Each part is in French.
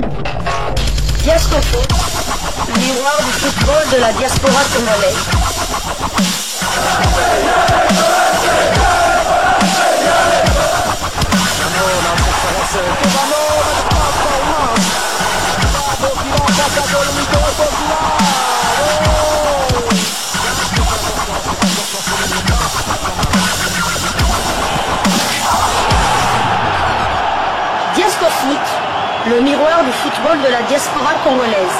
Diasco Foot, miroir du football de la diaspora congolaise. Diasco Foot, le miroir du football de la diaspora congolaise.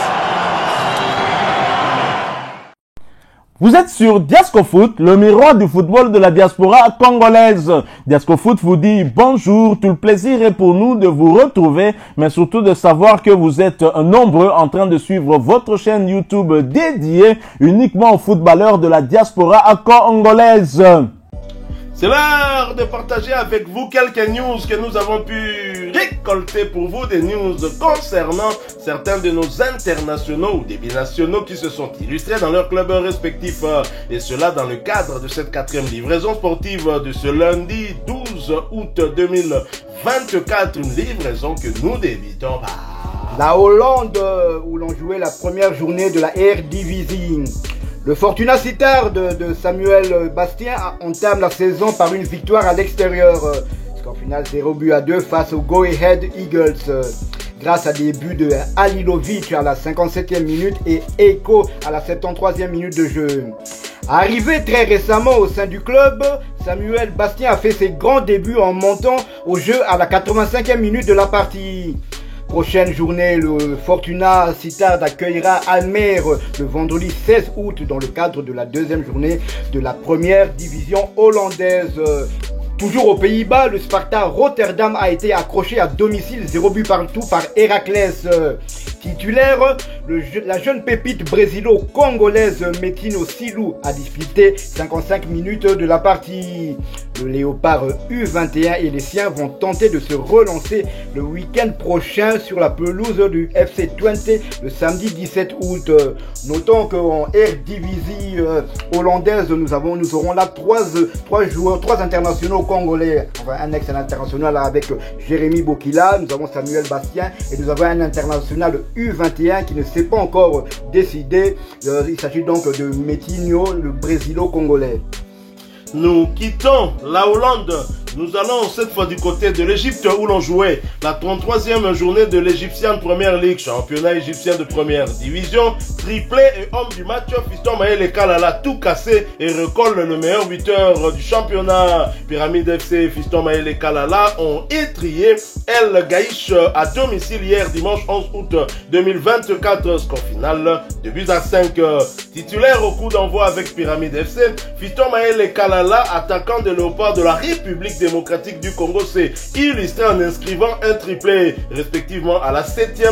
Vous êtes sur Diasco Foot, le miroir du football de la diaspora congolaise. Diasco Foot vous dit bonjour, tout le plaisir est pour nous de vous retrouver, mais surtout de savoir que vous êtes nombreux en train de suivre votre chaîne YouTube dédiée uniquement aux footballeurs de la diaspora congolaise. C'est l'heure de partager avec vous quelques news que nous avons pu récolter pour vous, des news concernant certains de nos internationaux ou des binationaux qui se sont illustrés dans leurs clubs respectifs, et cela dans le cadre de cette 4e livraison sportive de ce lundi 12 août 2024, une livraison que nous débutons par la Hollande, où l'on jouait la première journée de la Eredivisie. Le Fortuna Sittard de Samuel Bastien entame la saison par une victoire à l'extérieur. Score final 0-2 face au Go Ahead Eagles. Grâce à des buts de Halilovic à la 57e minute et Eko à la 73e minute de jeu. Arrivé très récemment au sein du club, Samuel Bastien a fait ses grands débuts en montant au jeu à la 85e minute de la partie. Prochaine journée, le Fortuna Sittard accueillera Almere le vendredi 16 août dans le cadre de la 2e journée de la première division hollandaise. Toujours aux Pays-Bas, le Sparta Rotterdam a été accroché à domicile 0 but partout par Héraclès. Titulaire, la jeune pépite brésilo-congolaise Metino Silou a disputé 55 minutes de la partie. Le Léopard U21 et les siens vont tenter de se relancer le week-end prochain sur la pelouse du FC Twente le samedi 17 août. Notons qu'en Eredivisie hollandaise, nous aurons là trois internationaux congolais. Enfin, un ex-international avec Jérémy Bokila, nous avons Samuel Bastien et nous avons un international U21 qui ne s'est pas encore décidé. Il s'agit donc de Metinho, le brésilo-congolais. Nous quittons la Hollande. Nous allons cette fois du côté de l'Égypte où l'on jouait la 33e journée de l'Egyptian Premier League, championnat égyptien de première division. Triplé et homme du match, Fiston Maël Kalala tout cassé et recolle le meilleur buteur du championnat. Pyramide FC et Fiston Maël Kalala ont étrié El Gaïch à domicile hier dimanche 11 août 2024. Score final 2-5. Titulaire au coup d'envoi avec Pyramide FC, Fiston Maël Kalala, attaquant de Léopard de la République démocratique du Congo, s'est illustré en inscrivant un triplé respectivement à la 7e,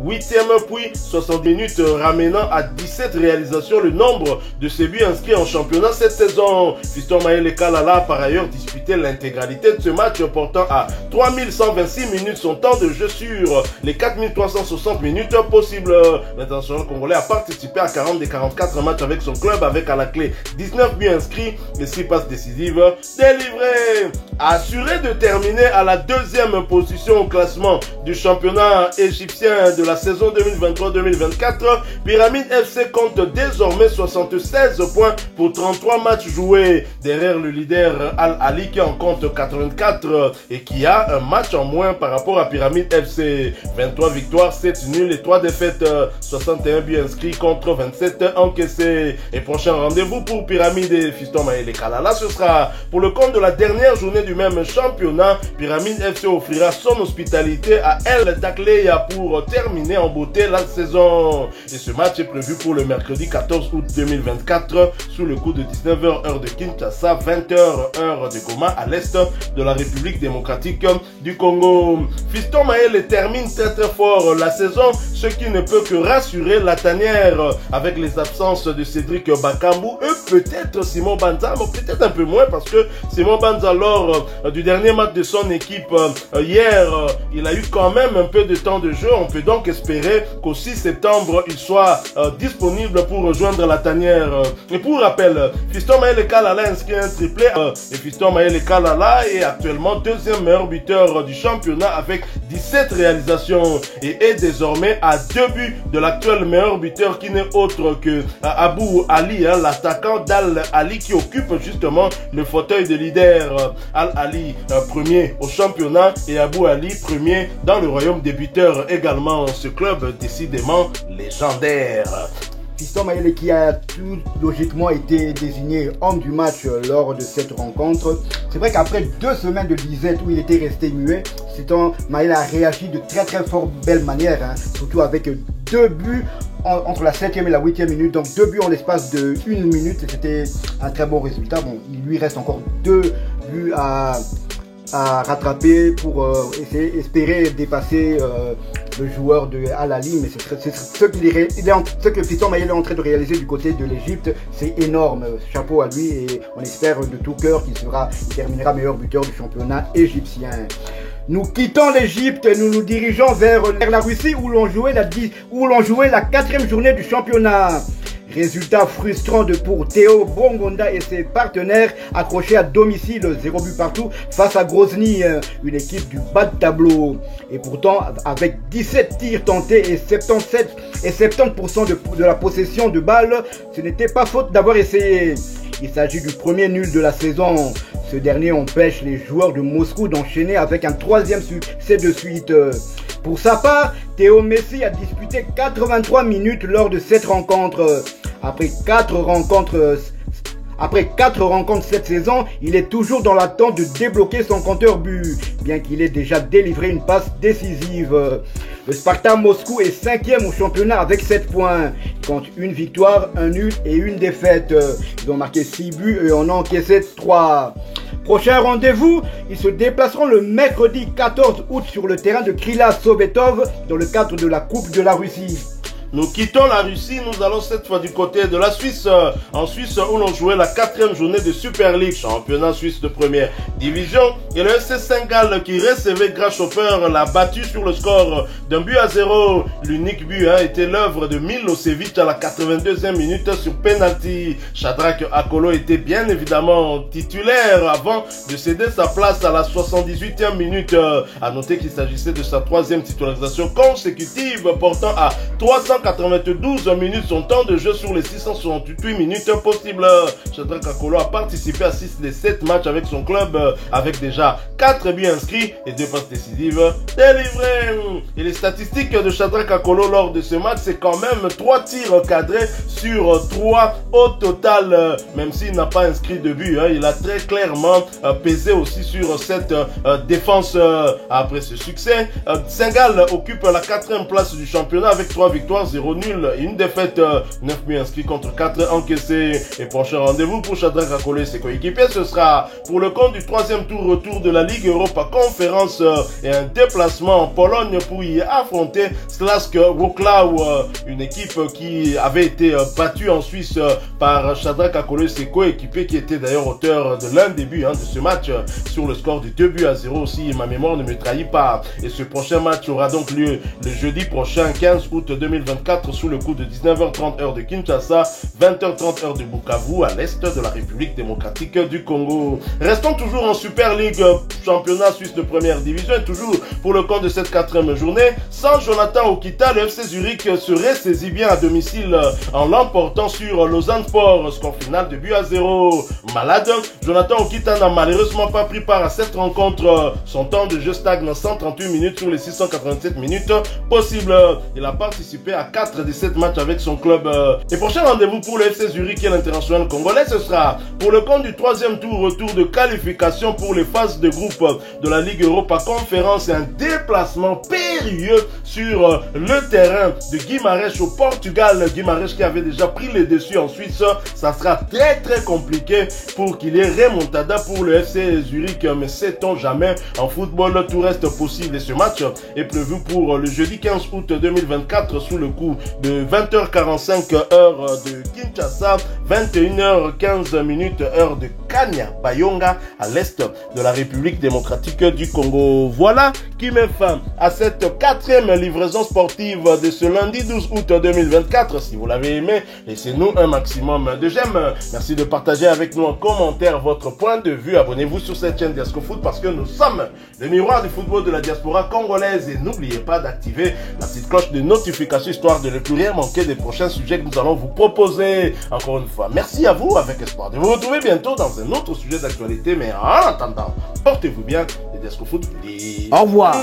8e puis 60 minutes, ramenant à 17 réalisations le nombre de ses buts inscrits en championnat cette saison. Fiston Maël Kalala a par ailleurs disputé l'intégralité de ce match, portant à 3126 minutes son temps de jeu sur les 4360 minutes possibles. L'international congolais a participé à 40 des 44 matchs avec son club, avec à la clé 19 buts inscrits et 6 passes décisives délivrées. Assuré de terminer à la 2e position au classement du championnat égyptien de la saison 2023-2024, Pyramide FC compte désormais 76 points pour 33 matchs joués, derrière le leader Al Ali qui en compte 84 et qui a un match en moins par rapport à Pyramide FC. 23 victoires, 7 nuls et 3 défaites, 61 buts inscrits contre 27 encaissés. Et prochain rendez-vous pour Pyramide et Fiston Maël Kalala, ce sera pour le compte de la dernière journée du même championnat. Pyramide FC offrira son hospitalité à El Dakleya pour terminer en beauté la saison. Et ce match est prévu pour le mercredi 14 août 2024 sous le coup de 19h heure de Kinshasa, 20h heure de Goma à l'est de la République démocratique du Congo. Fiston Maël termine très fort la saison, ce qui ne peut que rassurer la tanière avec les absences de Cédric Bakambu et peut-être Simon Banza, mais peut-être un peu moins parce que Simon Banza lors lors du dernier match de son équipe hier, il a eu quand même un peu de temps de jeu. On peut donc espérer qu'au 6 septembre, il soit disponible pour rejoindre la tanière. Et pour rappel, Fiston Maël Kalala a inscrit un triplé et Fiston Maël Kalala est actuellement deuxième meilleur buteur du championnat avec 17 réalisations et est désormais à 2 buts de l'actuel meilleur buteur qui n'est autre que Abou Ali, l'attaquant d'Al Ali qui occupe justement le fauteuil de leader. Al Ali premier au championnat et Abou Ali premier dans le royaume des buteurs également. Ce club décidément légendaire. Fiston Maël qui a tout logiquement été désigné homme du match lors de cette rencontre. C'est vrai qu'après 2 semaines de disette où il était resté muet, Fiston Maël a réagi de très fort belle manière, surtout avec 2 buts entre la 7e et la 8e minute, donc 2 buts en l'espace de 1 minute, c'était un très bon résultat. Bon, il lui reste encore 2 buts à rattraper pour espérer dépasser le joueur de Al Ali, mais c'est ce que Fiston Maël est en train de réaliser du côté de l'Égypte, c'est énorme. Chapeau à lui et on espère de tout cœur qu'il terminera meilleur buteur du championnat égyptien. Nous quittons l'Égypte et nous nous dirigeons vers la Russie où l'on jouait la 4e journée du championnat. Résultat frustrant pour Théo Bongonda et ses partenaires accrochés à domicile 0 but partout face à Grozny, une équipe du bas de tableau. Et pourtant, avec 17 tirs tentés et 70% de la possession de balles, ce n'était pas faute d'avoir essayé. Il s'agit du premier nul de la saison. Ce dernier empêche les joueurs de Moscou d'enchaîner avec un 3e succès de suite. Pour sa part, Théo Messi a disputé 83 minutes lors de cette rencontre. Après 4 rencontres cette saison, il est toujours dans l'attente de débloquer son compteur but, bien qu'il ait déjà délivré une passe décisive. Le Spartak Moscou est 5e au championnat avec 7 points. Il compte une victoire, un nul et une défaite. Ils ont marqué 6 buts et en ont encaissé 3. Prochain rendez-vous, ils se déplaceront le mercredi 14 août sur le terrain de Kryla Sovetov dans le cadre de la Coupe de la Russie. Nous quittons la Russie, nous allons cette fois du côté de la Suisse. En Suisse où l'on jouait la 4e journée de Super League, championnat suisse de première division. Et le FC Saint-Gall qui recevait Grasshopper l'a battu sur le score d'un but à 0. L'unique but était l'œuvre de Milosevic à la 82e minute sur penalty. Shadrach Akolo était bien évidemment titulaire avant de céder sa place à la 78e minute. À noter qu'il s'agissait de sa 3e titularisation consécutive portant à 392 minutes son temps de jeu sur les 668 minutes possibles. Shadrach Akolo a participé à 6 des 7 matchs avec son club avec déjà 4 buts inscrits et 2 passes décisives délivrées. Et les statistiques de Shadrach Akolo lors de ce match, c'est quand même 3 tirs cadrés sur 3 au total, même s'il n'a pas inscrit de but. Il a très clairement pesé aussi sur cette défense après ce succès. Saint-Gall occupe la 4e place du championnat avec 3 victoires, 0 nul et une défaite, 9 buts inscrits contre 4 encaissés. Et prochain rendez-vous pour Shadrach Akolo et ses coéquipiers, ce sera pour le compte du 3e tour retour de la Ligue Europa Conférence et un déplacement en Pologne pour y affronter Śląsk Wrocław, une équipe qui avait été battue en Suisse par Shadrach Akolo et ses coéquipiers qui étaient d'ailleurs auteurs de l'un des buts de ce match sur le score de 2 buts à 0 si ma mémoire ne me trahit pas. Et ce prochain match aura donc lieu le jeudi prochain 15 août 2024 sous le coup de 19h30 heure de Kinshasa, 20h30 heure de Bukavu à l'est de la République démocratique du Congo. Restons toujours en Super League, championnat suisse de première division et toujours pour le compte de cette 4e journée. Sans Jonathan Okita, le FC Zurich serait saisi bien à domicile en l'emportant sur Lausanne Sport, score final de but à 0. Malade, Jonathan Okita n'a malheureusement pas pris part à cette rencontre. Son temps de jeu stagne 138 minutes sur les 687 minutes possibles. Il a participé à 4 des 7 matchs avec son club. Et prochain rendez-vous pour le FC Zurich et l'international congolais, ce sera pour le compte du 3e tour retour de qualification pour les phases de groupe de la Ligue Europa Conférence et un déplacement périlleux sur le terrain de Guimarães au Portugal. Guimarães qui avait déjà pris les dessus en Suisse. Ça sera très compliqué pour qu'il y ait remontada pour le FC Zurich, mais sait-on jamais, en football tout reste possible et ce match est prévu pour le jeudi 15 août 2024 sous le coup de 20h45 heure de Kinshasa, 21h15 heure de Kanya Bayonga à l'est de la République démocratique du Congo. Voilà qui met fin à cette 4e livraison sportive de ce lundi 12 août 2024. Si vous l'avez aimé, laissez-nous un maximum de j'aime. Merci de partager avec nous en commentaire votre point de vue. Abonnez-vous sur cette chaîne Diasco Foot parce que nous sommes le miroir du football de la diaspora congolaise. Et n'oubliez pas d'activer la petite cloche de notification histoire de ne plus rien manquer des prochains sujets que nous allons vous proposer. Encore une fois, merci à vous avec espoir de vous retrouver bientôt dans un autre sujet d'actualité. Mais en attendant, portez-vous bien et Diasco Foot vous dit au revoir.